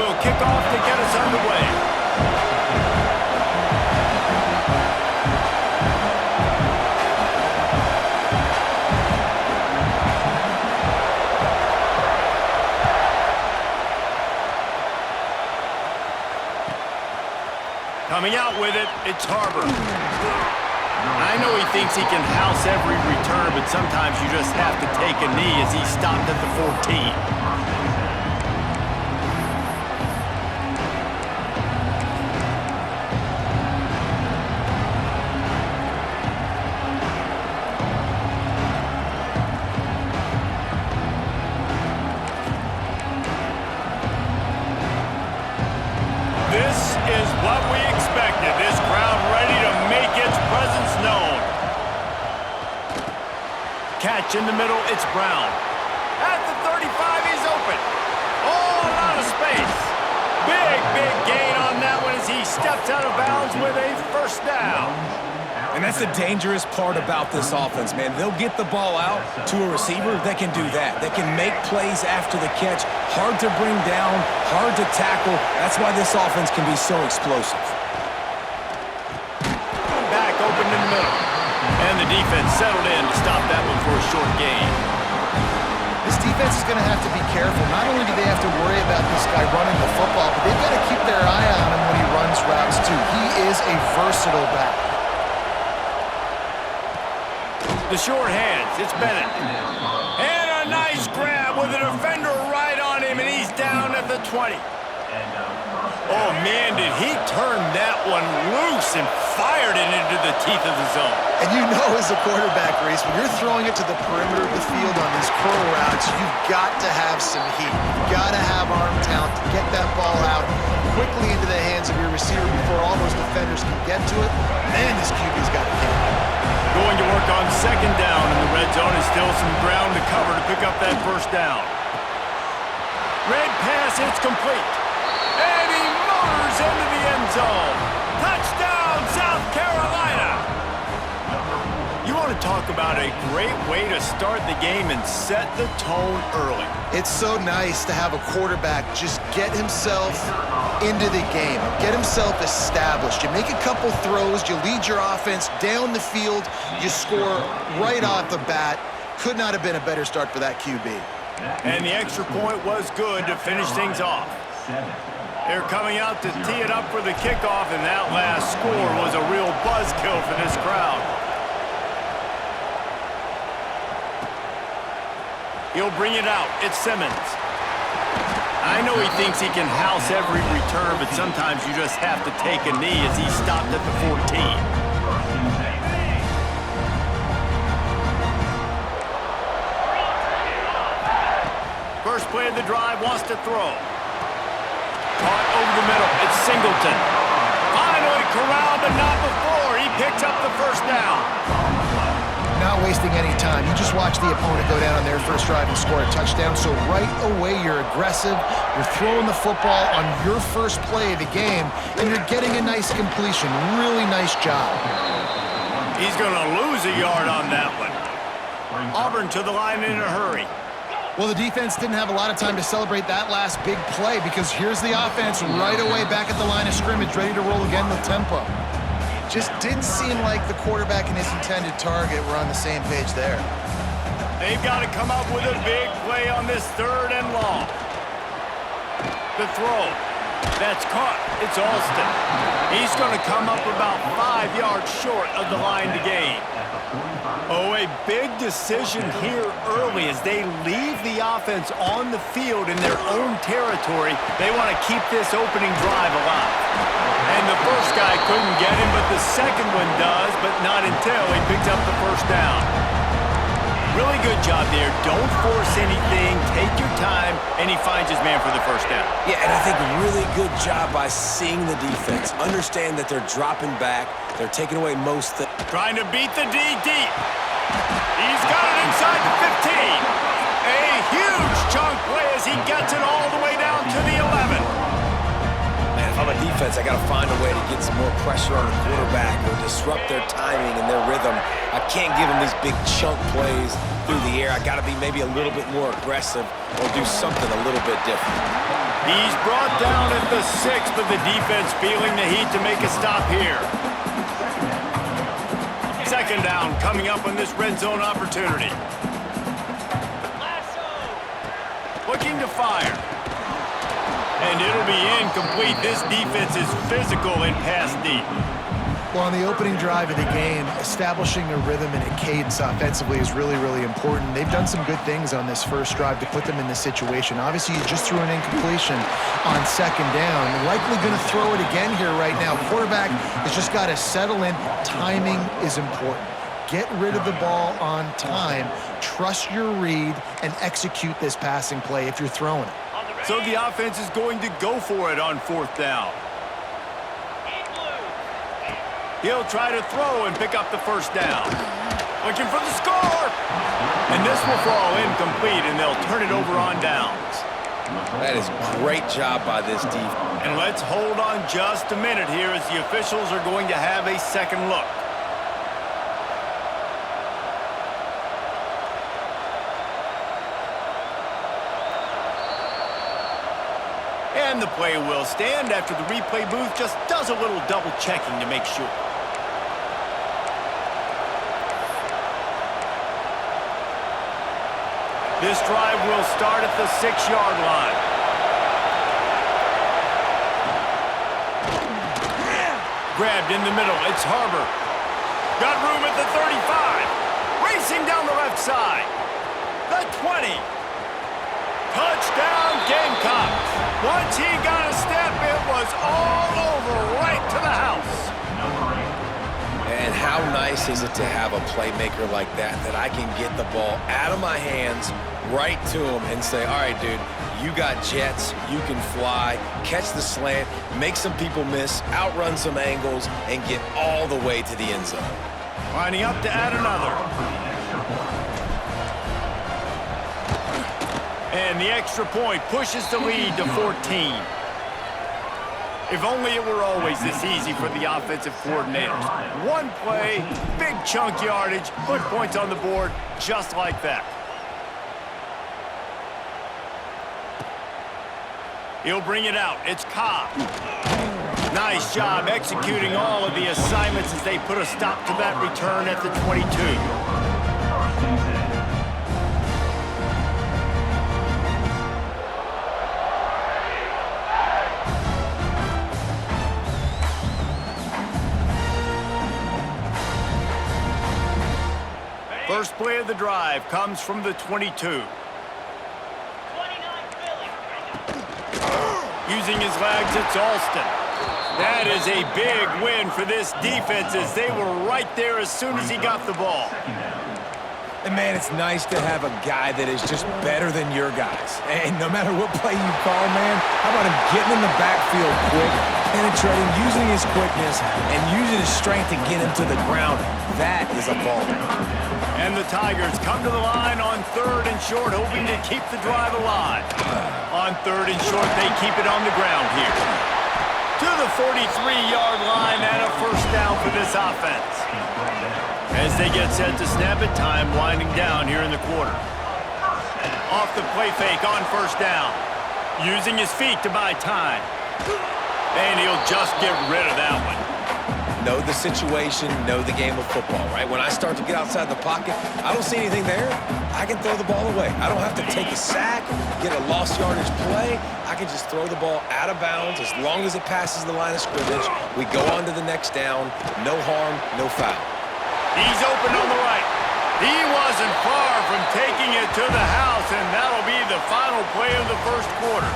will kick off to get us underway. Coming out with it, it's Harbor. I know he thinks he can house every return, but sometimes you just have to take a knee as he stopped at the 14. This is what we expected. This crowd ready to make its presence known. Catch in the middle, it's Brown. At the 35, he's open. Oh, a lot of space. Big gain on that one as he steps out of bounds with a first down. And that's the dangerous part about this offense, man. They'll get the ball out to a receiver that can do that. They can make plays after the catch. Hard to bring down, hard to tackle. That's why this offense can be so explosive. Back open in the middle. And the defense settled in to stop that one for a short gain. This defense is going to have to be careful. Not only do they have to worry about this guy running the football, but they've got to keep their eye on him when he runs routes too. He is a versatile back. The short hands, it's Bennett. And a nice grab with a defender right on him, and he's down at the 20. Oh, man, did he turn that one loose and fired it into the teeth of the zone. And you know as a quarterback, Reese, when you're throwing it to the perimeter of the field on these curl routes, you've got to have some heat. You've got to have arm talent to get that ball out quickly into the hands of your receiver before all those defenders can get to it. Man, this QB's got a kick. Going to work on second down in the red zone is still some ground to cover to pick up that first down. Red pass, it's complete. And he motors into the end zone. Touchdown, South Carolina. You want to talk about a great way to start the game and set the tone early. It's so nice to have a quarterback just get himself into the game, get himself established. You make a couple throws, you lead your offense down the field, you score right off the bat. Could not have been a better start for that QB. And the extra point was good to finish things off. They're coming out to tee it up for the kickoff, and that last score was a real buzzkill for this crowd. He'll bring it out. It's Simmons. I know he thinks he can house every return, but sometimes you just have to take a knee as he stopped at the 14. First play of the drive, wants to throw. Caught over the middle. It's Singleton. Finally corralled, but not before. He picks up the first down. Not wasting any time. You just watch the opponent go down on their first drive and score a touchdown. So right away, you're aggressive. You're throwing the football on your first play of the game, and you're getting a nice completion. Really nice job. He's going to lose a yard on that one. Auburn to the line in a hurry. Well, the defense didn't have a lot of time to celebrate that last big play because here's the offense right away back at the line of scrimmage, ready to roll again with tempo. Just didn't seem like the quarterback and his intended target were on the same page there. They've got to come up with a big play on this third and long. The throw. That's caught. It's Alston. He's going to come up about 5 yards short of the line to gain. Oh, a big decision here early as they leave the offense on the field in their own territory. They want to keep this opening drive alive. And the first guy couldn't get him, but the second one does, but not until he picks up the first down. Really good job there. Don't force anything. Take your time, and he finds his man for the first down. Yeah, and I think really good job by seeing the defense. Understand that they're dropping back. They're taking away most things. Trying to beat the D deep. He's got it inside the 15. A huge chunk play as he gets it all the way down to the 11. Man, if I'm a defense, I got to find a way to get some more pressure on the quarterback or disrupt their timing and their rhythm. I can't give them these big chunk plays through the air. I got to be maybe a little bit more aggressive or do something a little bit different. He's brought down at the 6, but the defense feeling the heat to make a stop here. Second down coming up on this red zone opportunity. Looking to fire. And it'll be incomplete. This defense is physical and pass deep. Well, on the opening drive of the game, establishing a rhythm and a cadence offensively is really, really important. They've done some good things on this first drive to put them in this situation. Obviously, you just threw an incompletion on second down. Likely going to throw it again here right now. Quarterback has just got to settle in. Timing is important. Get rid of the ball on time. Trust your read and execute this passing play if you're throwing it. So the offense is going to go for it on fourth down. He'll try to throw and pick up the first down. Looking for the score! And this will fall incomplete, and they'll turn it over on downs. That is great job by this defense. And let's hold on just a minute here as the officials are going to have a second look. And the play will stand after the replay booth just does a little double checking to make sure. This drive will start at the 6-yard line. Grabbed in the middle, it's Harbor. Got room at the 35. Racing down the left side. The 20. Touchdown Gamecocks. Once he got a step, it was all over right to the house. And how nice is it to have a playmaker like that I can get the ball out of my hands right to him and say, all right, dude, you got jets, you can fly, catch the slant, make some people miss, outrun some angles, and get all the way to the end zone. Lining up to add another. And the extra point pushes the lead to 14. If only it were always this easy for the offensive coordinators. One play, big chunk yardage, put points on the board just like that. He'll bring it out. It's Cobb. Nice job executing all of the assignments as they put a stop to that return at the 22. First play of the drive comes from the 22. Using his legs, it's Alston. That is a big win for this defense as they were right there as soon as he got the ball. And, man, it's nice to have a guy that is just better than your guys. And no matter what play you call, man, how about him getting in the backfield quick, penetrating, using his quickness, and using his strength to get him to the ground. That is a ball. And the Tigers come to the line on 3rd and short, hoping to keep the drive alive. On 3rd and short, they keep it on the ground here. To the 43-yard line and a first down for this offense. As they get set to snap it, time winding down here in the quarter. Off the play fake on first down. Using his feet to buy time. And he'll just get rid of that one. Know the situation, know the game of football, right? When I start to get outside the pocket, I don't see anything there, I can throw the ball away. I don't have to take a sack, get a lost yardage play. I can just throw the ball out of bounds as long as it passes the line of scrimmage. We go on to the next down. No harm, no foul. He's open on the right. He wasn't far from taking it to the house, and that'll be the final play of the first quarter.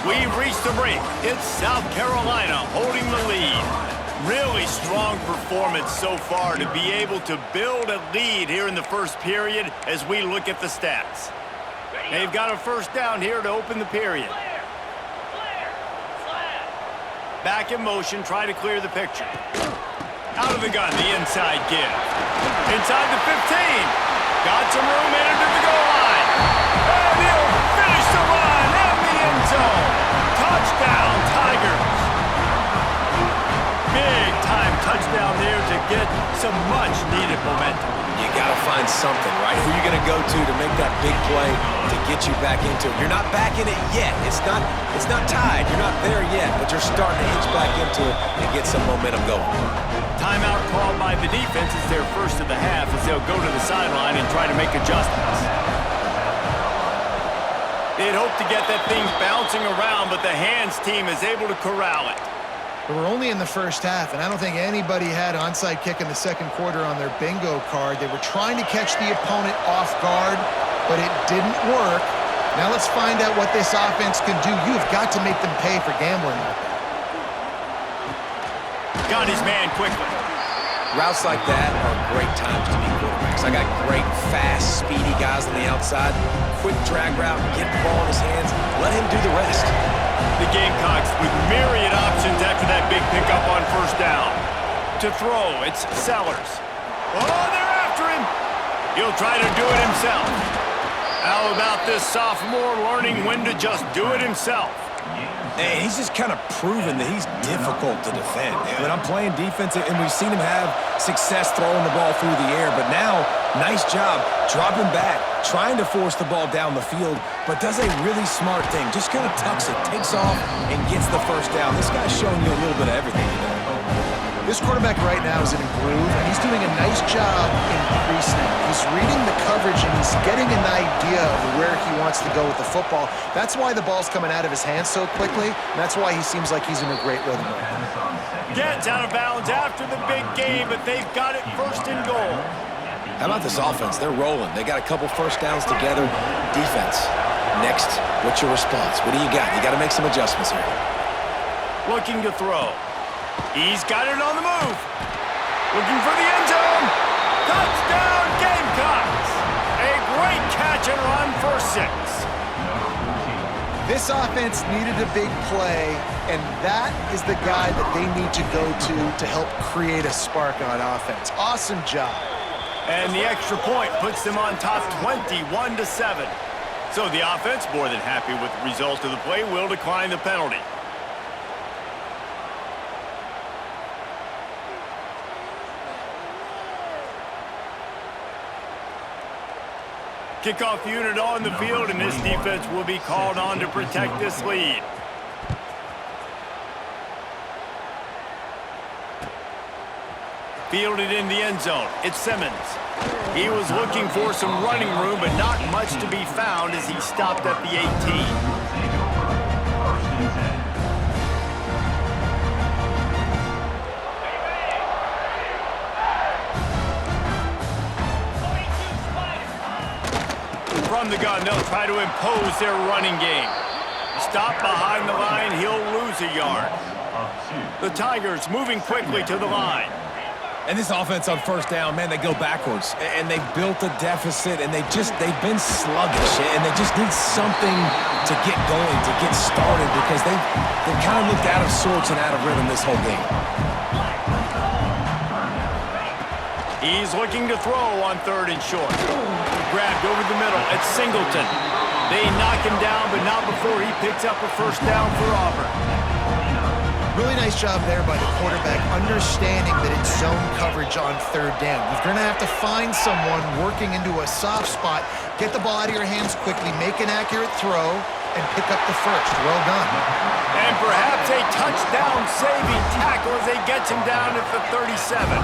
We've reached the break. It's South Carolina holding the lead. Really strong performance so far to be able to build a lead here in the first period as we look at the stats. They've got a first down here to open the period. Back in motion, try to clear the picture. Out of the gun, the inside give. Inside the 15. Got some room in into the goal line. And he'll finish the run in the end zone. Touchdown, Tigers. Big-time touchdown there to get some much-needed momentum. You got to find something, right? Who are you going to go to make that big play to get you back into it. You're not back in it yet. It's not tied. You're not there yet, but you're starting to inch back into it and get some momentum going. Timeout called by the defense is their first of the half as they'll go to the sideline and try to make adjustments. They'd hope to get that thing bouncing around, but the hands team is able to corral it. We're only in the first half, and I don't think anybody had onside kick in the second quarter on their bingo card. They were trying to catch the opponent off guard, but it didn't work. Now let's find out what this offense can do. You've got to make them pay for gambling. Got his man quickly. Routes like that are great times to be quarterbacks. I got great, fast, speedy guys on the outside. Quick drag route, get the ball in his hands, let him do the rest. The Gamecocks with myriad options after that big pickup on first down. To throw, it's Sellers. Oh, they're after him. He'll try to do it himself. How about this sophomore learning when to just do it himself? And he's just kind of proven that he's difficult to defend. When I'm playing defense, and we've seen him have success throwing the ball through the air, but now, nice job dropping back, trying to force the ball down the field, but does a really smart thing. Just kind of tucks it, takes off, and gets the first down. This guy's showing you a little bit of everything today. This quarterback right now is in a groove, and he's doing a nice job in pre-snap. He's reading the coverage, and he's getting an idea of where he wants to go with the football. That's why the ball's coming out of his hands so quickly, and that's why he seems like he's in a great rhythm right now. Gets out of bounds after the big game, but they've got it first and goal. How about this offense? They're rolling. They got a couple first downs together. Defense. Next, what's your response? What do you got? You got to make some adjustments here. Looking to throw. He's got it on the move. Looking for the end zone. Touchdown, Gamecocks. A great catch and run for 6. This offense needed a big play, and that is the guy that they need to go to help create a spark on offense. Awesome job. And the extra point puts them on top 21-7. So the offense, more than happy with the result of the play, will decline the penalty. Kickoff unit on the field, and this defense will be called on to protect this lead. Fielded in the end zone. It's Simmons. He was looking for some running room, but not much to be found as he stopped at the 18. From the gun, they'll try to impose their running game. Stop behind the line, he'll lose a yard. The Tigers moving quickly to the line. And this offense on first down, man, they go backwards. And they've built a deficit, and they've been sluggish. And they just need something to get going, to get started, because they've kind of looked out of sorts and out of rhythm this whole game. He's looking to throw on 3rd and short. Grabbed over the middle. It's Singleton. They knock him down, but not before he picks up a first down for Auburn. Really nice job there by the quarterback, understanding that it's zone coverage on 3rd down. You're going to have to find someone working into a soft spot, get the ball out of your hands quickly, make an accurate throw, and pick up the first. Well done. And perhaps a touchdown-saving tackle as they get him down at the 37.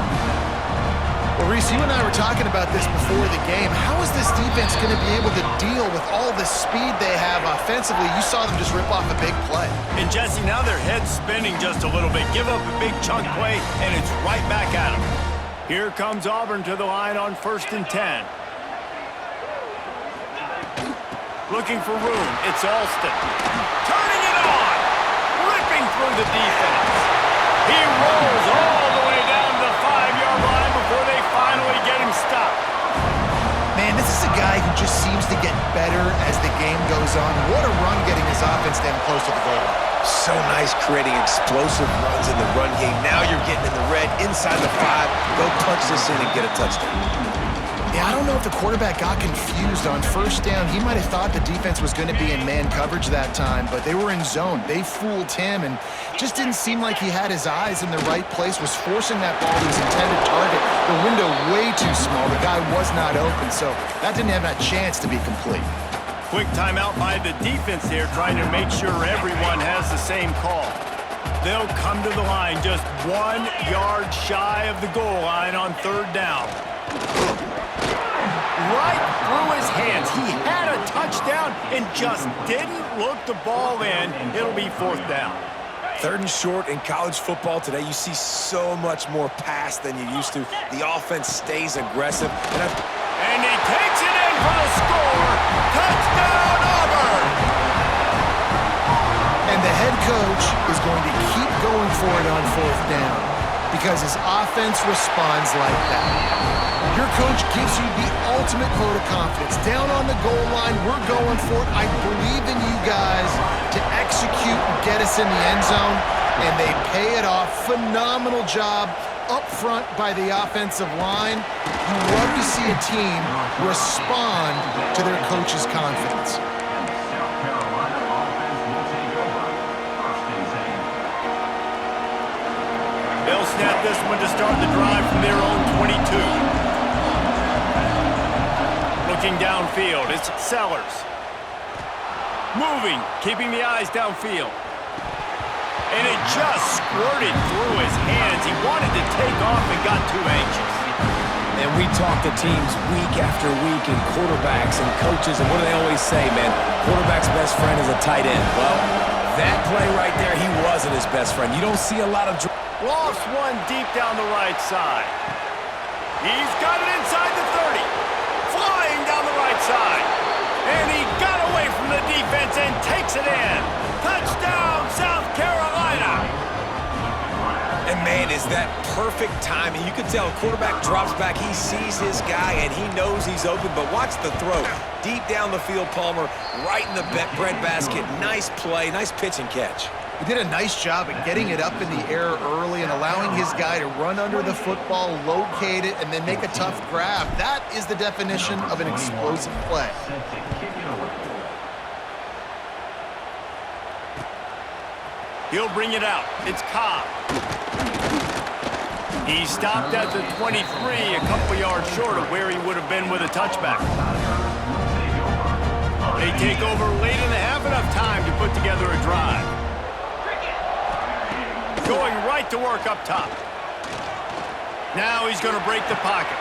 Well, Reese, you and I were talking about this before the game. How is this defense going to be able to deal with all the speed they have offensively? You saw them just rip off a big play. And Jesse, now their head's spinning just a little bit. Give up a big chunk play, and it's right back at them. Here comes Auburn to the line on 1st and 10. Looking for room. It's Alston. Turning it on. Ripping through the defense. He rolls all the way down to the 5-yard line before they finally get him stopped. Man, this is a guy who just seems to get better as the game goes on. What a run getting his offense down close to the goal line. So nice creating explosive runs in the run game. Now you're getting in the red, inside the 5. Go punch this in and get a touchdown. Yeah, I don't know if the quarterback got confused on first down. He might have thought the defense was going to be in man coverage that time, but they were in zone. They fooled him and just didn't seem like he had his eyes in the right place, was forcing that ball to his intended target. The window way too small. The guy was not open, so that didn't have a chance to be complete. Quick timeout by the defense here, trying to make sure everyone has the same call. They'll come to the line just 1 yard shy of the goal line on third down. Right through his hands. He had a touchdown and just didn't look the ball in. It'll be fourth down. Third and short in college football today, you see so much more pass than you used to. The offense stays aggressive. And he takes it in for the score. Touchdown, Auburn! And the head coach is going to keep going for it on fourth down because his offense responds like that. Your coach gives you the ultimate vote of confidence. Down on the goal line, we're going for it. I believe in you guys to execute and get us in the end zone, and they pay it off. Phenomenal job up front by the offensive line. You love to see a team respond to their coach's confidence. They'll snap this one to start the drive from their own 22. Looking downfield, it's Sellers. Moving, keeping the eyes downfield. And it just squirted through his hands. He wanted to take off and got too anxious. And we talk to teams week after week and quarterbacks and coaches, and what do they always say, man? Quarterback's best friend is a tight end. Well, that play right there, he wasn't his best friend. You don't see a lot of... Lofts one deep down the right side. He's got it inside the 30. Flying down the right side. And he got away from the defense and takes it in. Touchdown, South Carolina. And man, is that perfect timing. You can tell quarterback drops back. He sees his guy and he knows he's open, but watch the throw. Deep down the field, Palmer, right in the breadbasket. Nice play, nice pitch and catch. He did a nice job at getting it up in the air early and allowing his guy to run under the football, locate it, and then make a tough grab. That is the definition of an explosive play. He'll bring it out. It's Cobb. He stopped at the 23, a couple yards short of where he would have been with a touchback. They take over late in the half, enough time to put together a drive. Going right to work up top. Now he's going to break the pocket.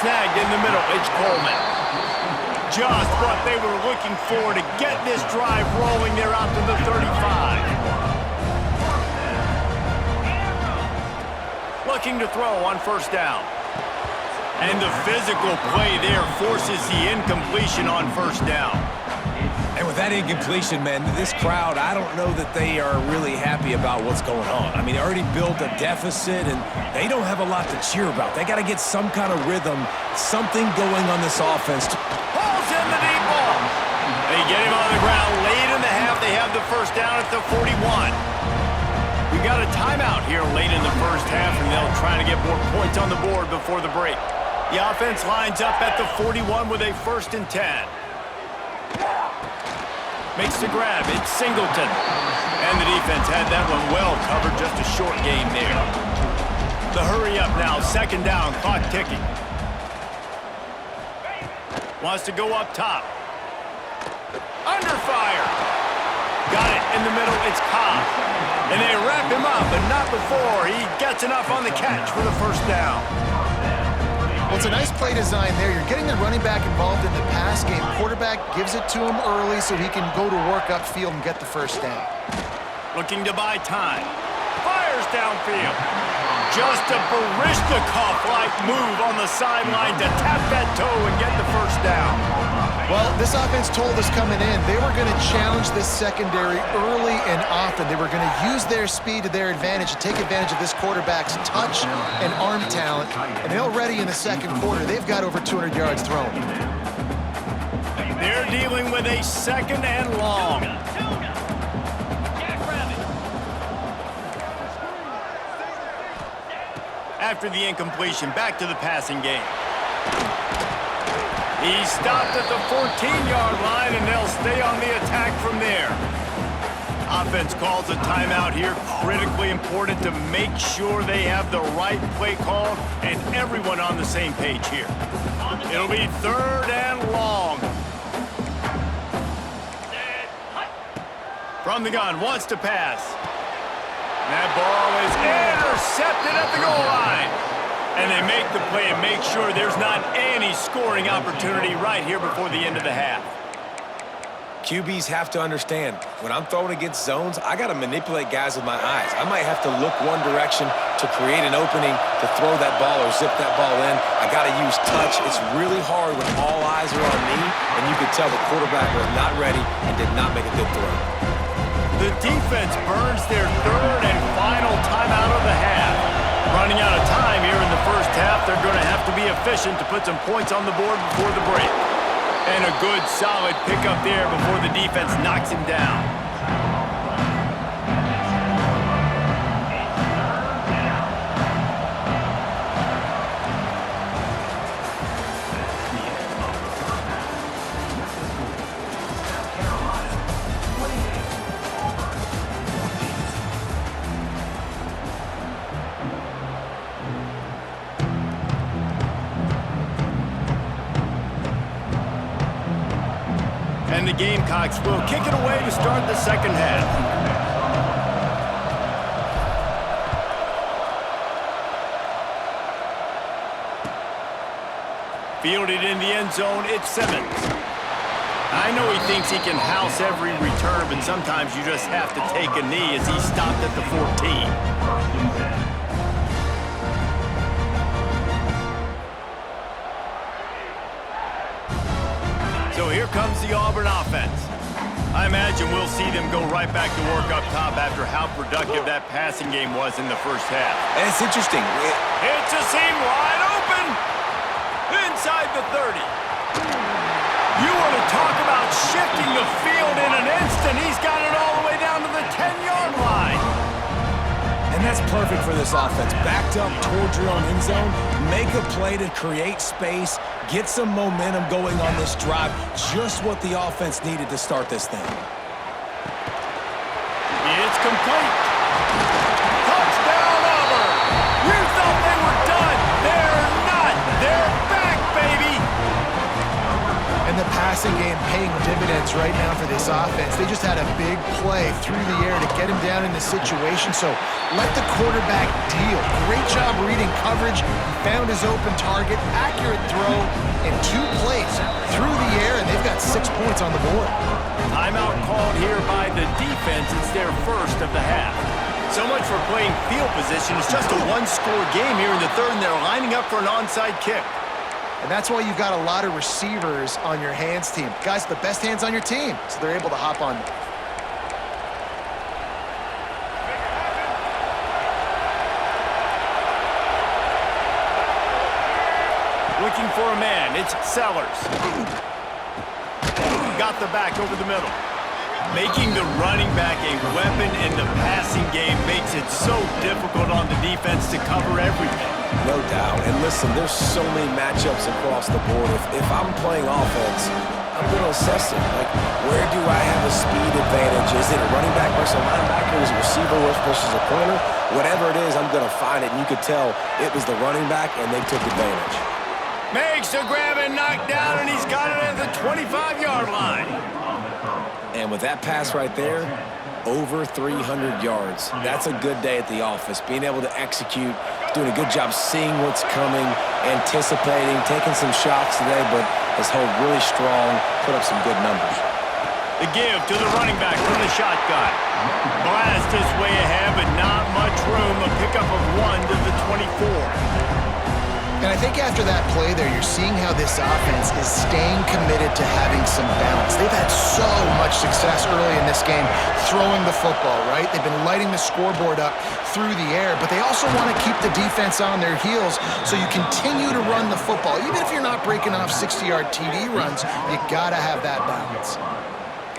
Snagged in the middle, it's Coleman. Just what they were looking for to get this drive rolling. They're out to the 35. Looking to throw on first down. And the physical play there forces the incompletion on first down. And with that incompletion, man, this crowd, I don't know that they are really happy about what's going on. I mean, they already built a deficit, and they don't have a lot to cheer about. They got to get some kind of rhythm, something going on this offense. Hauls in the deep ball. They get him on the ground late in the half. They have the first down at the 41. We got a timeout here late in the first half, and they'll try to get more points on the board before the break. The offense lines up at the 41 with a 1st and 10. Makes the grab, it's Singleton. And the defense had that one well covered, just a short gain there. The hurry up now, 2nd down, clock ticking. Wants to go up top. Under fire. Got it in the middle, it's Cobb. And they wrap him up, but not before he gets enough on the catch for the 1st down. Well, it's a nice play design there. You're getting the running back involved in the pass game. Quarterback gives it to him early so he can go to work upfield and get the 1st down. Looking to buy time. Fires downfield. Just a Barishnikov-like move on the sideline to tap that toe and get the 1st down. Well, this offense told us coming in they were going to challenge this secondary early and often. They were going to use their speed to their advantage and take advantage of this quarterback's touch and arm talent. And already in the 2nd quarter, they've got over 200 yards thrown. They're dealing with a 2nd and long. After the incompletion, back to the passing game. He stopped at the 14-yard line, and they'll stay on the attack from there. Offense calls a timeout here. Critically important to make sure they have the right play called and everyone on the same page here. It'll be 3rd and long. From the gun, wants to pass. That ball is intercepted at the goal line. And they make the play and make sure there's not any scoring opportunity right here before the end of the half. QBs have to understand, when I'm throwing against zones, I got to manipulate guys with my eyes. I might have to look one direction to create an opening to throw that ball or zip that ball in. I got to use touch. It's really hard when all eyes are on me, and you can tell the quarterback was not ready and did not make a good throw. The defense burns their third and final timeout of the half. Running out of time here in the first half, they're going to have to be efficient to put some points on the board before the break. And a good, solid pickup there before the defense knocks him down. And the Gamecocks will kick it away to start the second half. Fielded in the end zone, it's Simmons. I know he thinks he can house every return, but sometimes you just have to take a knee as he stopped at the 14. So here comes the Auburn offense. I imagine we'll see them go right back to work up top after how productive that passing game was in the first half. And it's interesting. It's a seam wide open. Inside the 30. You want to talk about shifting the field in an instant. He's got it all the way down to the 10-yard line. And that's perfect for this offense. Backed up towards your own end zone, make a play to create space, get some momentum going on this drive. Just what the offense needed to start this thing. It's complete. Touchdown, Auburn. You thought they were done. They're not. They're back, baby. And the passing game paying dividends right now for this offense. They just had a big play through the air to get him down in the situation. So let the quarterback deal. Great job reading coverage. He found his open target. Accurate throw in 2 plays through the air, and they've got 6 points on the board. Timeout called here by the defense. It's their first of the half. So much for playing field position. It's just a one-score game here in the third, and they're lining up for an onside kick. And that's why you've got a lot of receivers on your hands team. Guys, the best hands on your team, so they're able to hop on. Looking for a man, it's Sellers. Got the back over the middle. Making the running back a weapon in the passing game makes it so difficult on the defense to cover everything. No doubt. And listen, there's so many matchups across the board. If I'm playing offense, I'm going to assess it. Like, where do I have a speed advantage? Is it a running back versus a linebacker? Is it a receiver versus a corner? Whatever it is, I'm going to find it. And you could tell it was the running back, and they took advantage. Makes the grab and knock down, and he's got it at the 25-yard line. And with that pass right there, over 300 yards. That's a good day at the office. Being able to execute, doing a good job seeing what's coming, anticipating, taking some shots today, but has held really strong, put up some good numbers. The give to the running back from the shotgun. Blast his way ahead, but not much room. A pickup of 1 to the 24. And I think after that play there, you're seeing how this offense is staying committed to having some balance. They've had so much success early in this game throwing the football, right? They've been lighting the scoreboard up through the air, but they also want to keep the defense on their heels so you continue to run the football. Even if you're not breaking off 60-yard TD runs, you got to have that balance.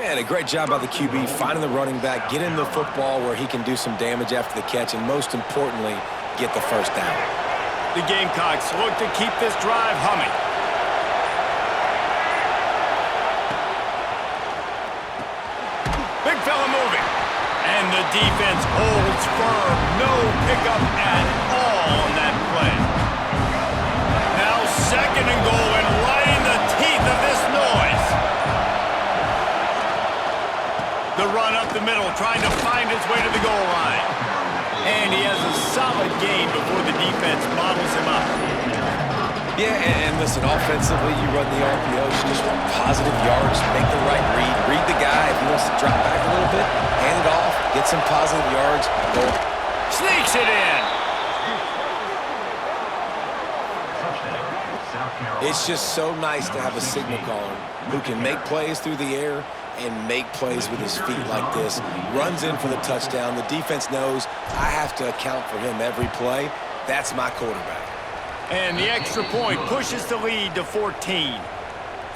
And a great job by the QB, finding the running back, getting the football where he can do some damage after the catch, and most importantly, get the first down. The Gamecocks look to keep this drive humming. Big fella moving. And the defense holds firm. No pickup at all on that play. Now 2nd and goal, and right in the teeth of this noise. The run up the middle, trying to find his way to the goal line. And he has a solid gain before the defense bottles him up. Yeah, and listen, offensively, you run the RPOs, you just want positive yards, make the right read the guy. If he wants to drop back a little bit, hand it off, get some positive yards, go. Sneaks it in. It's just so nice to have a signal caller who can make plays through the air and make plays with his feet like this. Runs in for the touchdown. The defense knows I have to account for him every play. That's my quarterback. And the extra point pushes the lead to 14.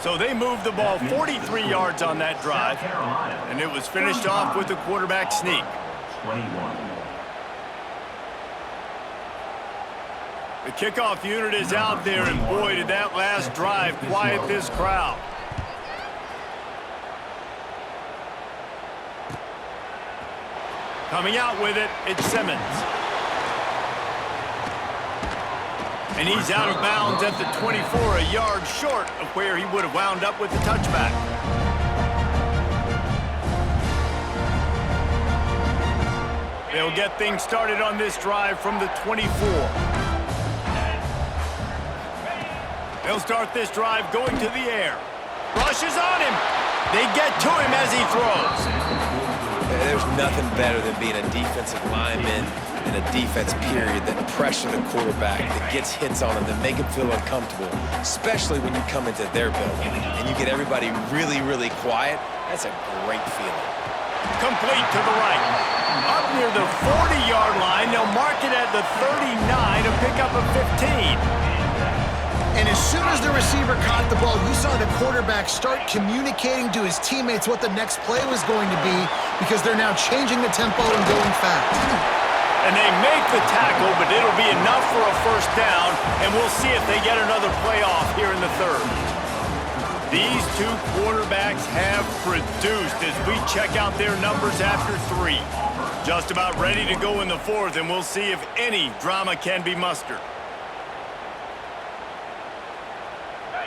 So they moved the ball 43 yards on that drive, and it was finished off with a quarterback sneak. 21. The kickoff unit is out there, and boy, did that last drive quiet this crowd. Coming out with it, it's Simmons. And he's out of bounds at the 24, a yard short of where he would have wound up with the touchback. They'll get things started on this drive from the 24. They'll start this drive going to the air. Rushes on him. They get to him as he throws. There's nothing better than being a defensive lineman in a defense period that pressure the quarterback, that gets hits on him, that make him feel uncomfortable, especially when you come into their building and you get everybody really, really quiet. That's a great feeling. Complete to the right. Up near the 40-yard line, they'll mark it at the 39 to pick up a 15. And as soon as the receiver caught the ball, you saw the quarterback start communicating to his teammates what the next play was going to be because they're now changing the tempo and going fast. And they make the tackle, but it'll be enough for a first down, and we'll see if they get another play off here in the third. These two quarterbacks have produced as we check out their numbers after 3. Just about ready to go in the fourth, and we'll see if any drama can be mustered.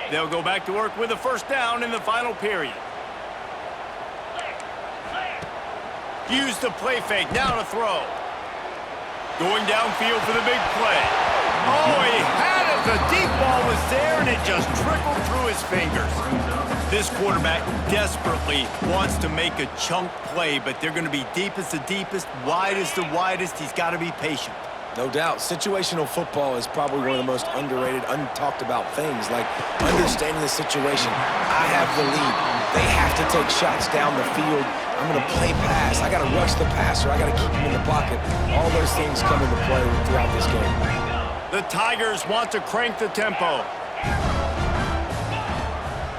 They'll go back to work with a first down in the final period. Use the play fake, now to throw. Going downfield for the big play. Oh, he had it. The deep ball was there, and it just trickled through his fingers. This quarterback desperately wants to make a chunk play, but they're going to be deep as the deepest, wide as the widest. He's got to be patient. No doubt. Situational football is probably one of the most underrated, untalked about things, like understanding the situation. I have the lead. They have to take shots down the field. I'm going to play pass. I got to rush the passer. I got to keep him in the pocket. All those things come into play throughout this game. The Tigers want to crank the tempo.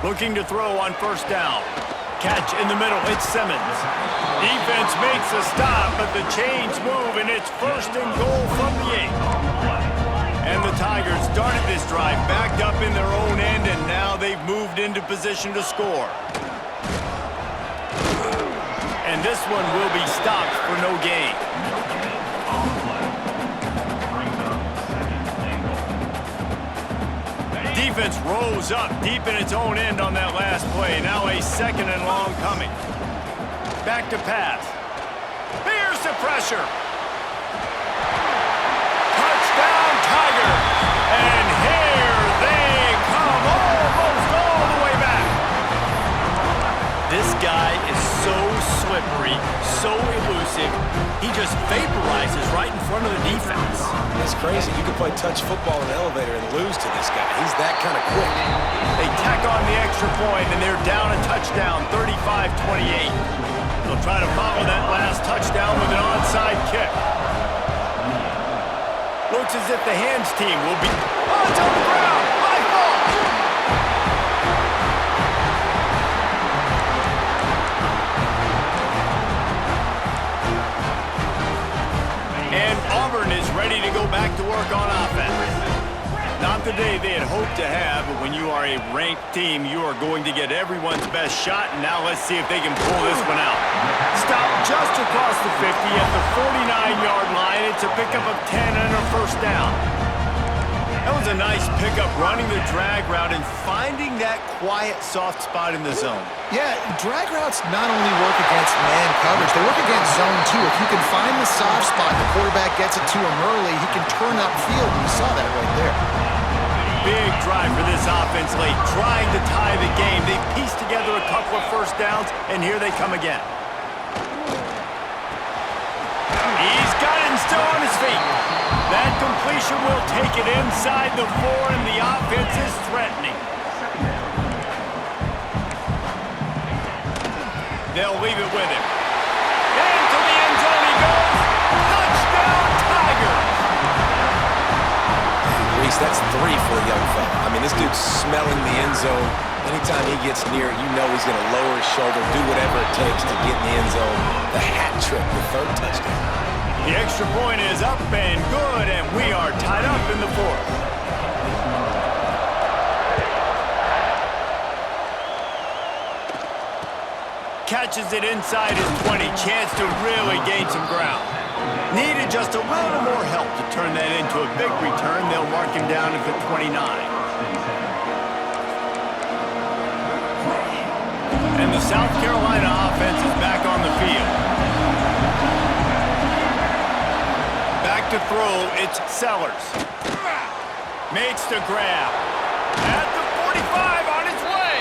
Looking to throw on first down. Catch in the middle, it's Simmons. Defense makes a stop, but the chains move, and it's first and goal from the 8. And the Tigers started this drive backed up in their own end, and now they've moved into position to score. And this one will be stopped for no gain. Defense rose up deep in its own end on that last play. Now a second and long coming. Back to pass. Here's the pressure. Touchdown Tigers. And here they come, almost all the way back. This guy is so slippery, so elusive. He just vaporizes right in front of the defense. It's crazy. You can play touch football in an elevator and lose to this guy. He's that kind of quick. They tack on the extra point, and they're down a touchdown, 35-28. They'll try to follow that last touchdown with an onside kick. Looks as if the hands team will be... Oh, it's on the ground! High ball! And Auburn is ready to go back to work on offense. Not the day they had hoped to have, but when you are a ranked team, you are going to get everyone's best shot, and now let's see if they can pull this one out. Stop just across the 50 at the 49-yard line. It's a pickup of 10 and a first down. That was a nice pickup, running the drag route and finding that quiet, soft spot in the zone. Yeah, drag routes not only work against man coverage, they work against zone too. If you can find the soft spot, the quarterback gets it to him early, he can turn upfield, and you saw that right there. Big drive for this offense late, trying to tie the game. They pieced together a couple of first downs, and here they come again. He's got it and still on his feet. That completion will take it inside the 4, and the offense is threatening. They'll leave it with him. Into the end zone he goes. Touchdown, Tigers! Reese, that's 3 for the young fella. I mean, this dude's smelling the end zone. Anytime he gets near it, you know he's going to lower his shoulder, do whatever it takes to get in the end zone. The hat trick, the 3rd touchdown. The extra point is up and good, and we are tied up in the 4th. Catches it inside his 20, chance to really gain some ground. Needed just a little more help to turn that into a big return. They'll mark him down at the 29. And the South Carolina offense is back on the field. Back to throw, it's Sellers. Makes the grab. At the 45 on its way.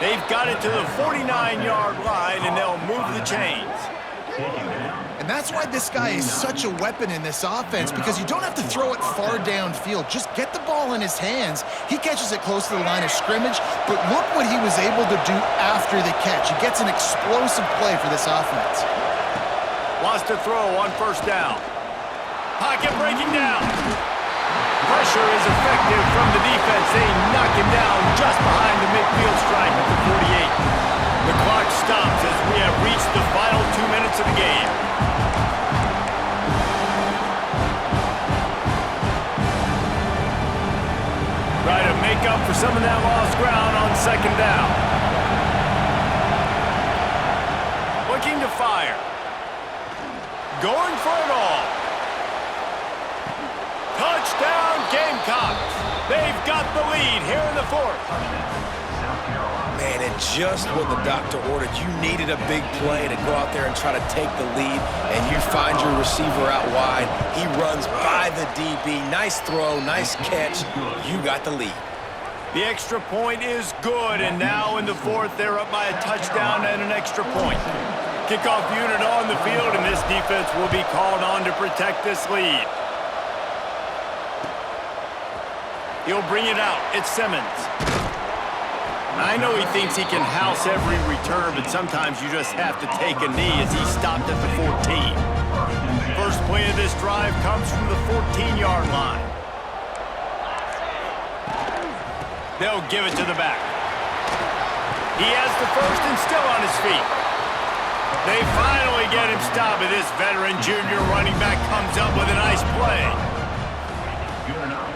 They've got it to the 49-yard line, and they'll move the chains. And that's why this guy is such a weapon in this offense, because you don't have to throw it far downfield. Just get the ball in his hands. He catches it close to the line of scrimmage, but look what he was able to do after the catch. He gets an explosive play for this offense. Wants to throw on first down. Pocket breaking down. Pressure is effective from the defense. They knock him down just behind the midfield stripe at the 48. The clock stops as we have reached the final 2 minutes of the game. Try to make up for some of that lost ground on second down. Looking to fire. Going for it all. Touchdown, Gamecocks. They've got the lead here in the 4th. Man, and just what the doctor ordered, you needed a big play to go out there and try to take the lead, and you find your receiver out wide. He runs by the DB. Nice throw, nice catch. You got the lead. The extra point is good, and now in the 4th, they're up by a touchdown and an extra point. Kickoff unit on the field, and this defense will be called on to protect this lead. He'll bring it out. It's Simmons. I know he thinks he can house every return, but sometimes you just have to take a knee as he stopped at the 14. First play of this drive comes from the 14-yard line. They'll give it to the back. He has the first and still on his feet. They finally get him stopped, but this veteran junior running back comes up with a nice play.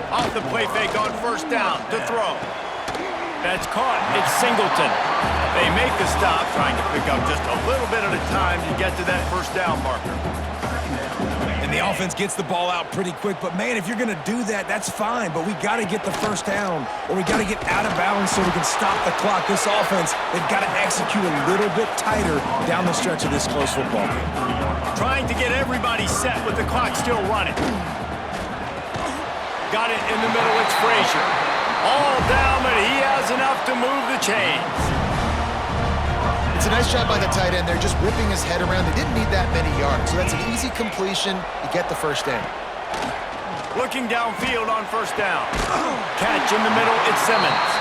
Off the play fake on first down to throw. That's caught. It's Singleton. They make the stop, trying to pick up just a little bit at a time to get to that first down marker. And the offense gets the ball out pretty quick, but man, if you're going to do that, that's fine, but we got to get the first down, or we got to get out of bounds so we can stop the clock. This offense, they've got to execute a little bit tighter down the stretch of this close football game. Trying to get everybody set with the clock still running. Got it in the middle, it's Frazier. All down, but he has enough to move the chains. It's a nice job by the tight end there, just whipping his head around. They didn't need that many yards, so that's an easy completion. You get the first down. Looking downfield on first down. Catch in the middle, it's Simmons.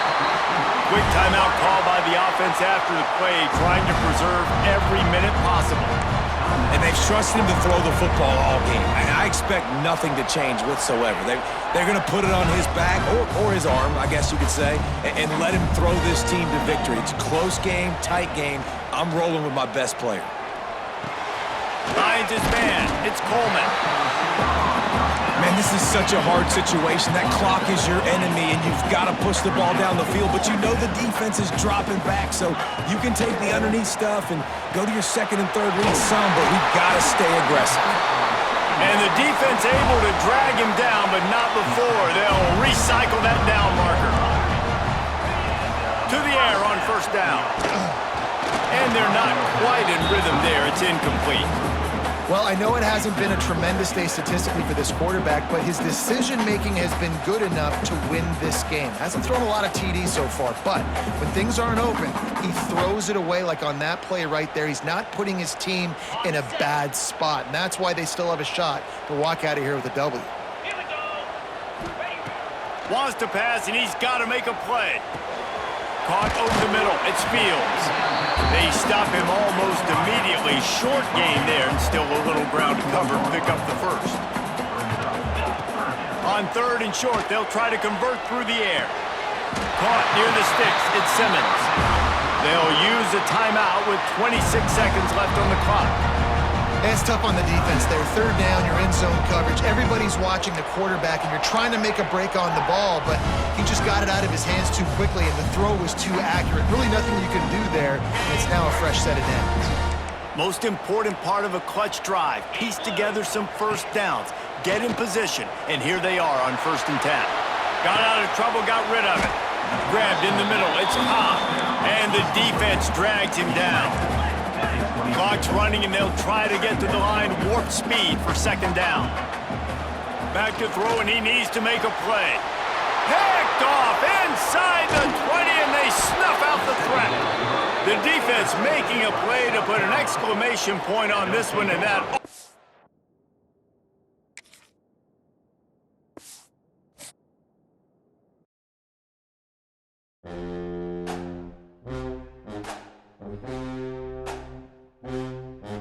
Quick timeout call by the offense after the play, trying to preserve every minute possible. And they've trusted him to throw the football all game. And I expect nothing to change whatsoever. They're going to put it on his back, or his arm, I guess you could say, and let him throw this team to victory. It's a close game, tight game. I'm rolling with my best player. Finds his man. It's Coleman. Man, this is such a hard situation. That clock is your enemy, and you've got to push the ball down the field, but you know the defense is dropping back, so you can take the underneath stuff and go to your second and third read some, but we've got to stay aggressive. And the defense able to drag him down, but not before they'll recycle that down marker. To the air on first down. And they're not quite in rhythm there. It's incomplete. Well, I know it hasn't been a tremendous day statistically for this quarterback, but his decision-making has been good enough to win this game. Hasn't thrown a lot of TDs so far, but when things aren't open, he throws it away like on that play right there. He's not putting his team in a bad spot, and that's why they still have a shot to walk out of here with a W. Wants to pass, and he's got to make a play. Caught over the middle. It's Fields. They stop him almost immediately. Short gain there, and still a little ground to cover to pick up the first. On third and short, they'll try to convert through the air. Caught near the sticks. It's Simmons. They'll use a timeout with 26 seconds left on the clock. It's tough on the defense there. Third down, you're in zone coverage. Everybody's watching the quarterback, and you're trying to make a break on the ball, but he just got it out of his hands too quickly, and the throw was too accurate. Really nothing you can do there, and it's now a fresh set of downs. Most important part of a clutch drive. Piece together some first downs. Get in position, and here they are on 1st and 10. Got out of trouble, got rid of it. Grabbed in the middle, it's Cobb, and the defense drags him down. Clock's running, and they'll try to get to the line warp speed for 2nd down. Back to throw, and he needs to make a play. Picked off inside the 20, and they snuff out the threat. The defense making a play to put an exclamation point on this one, and that...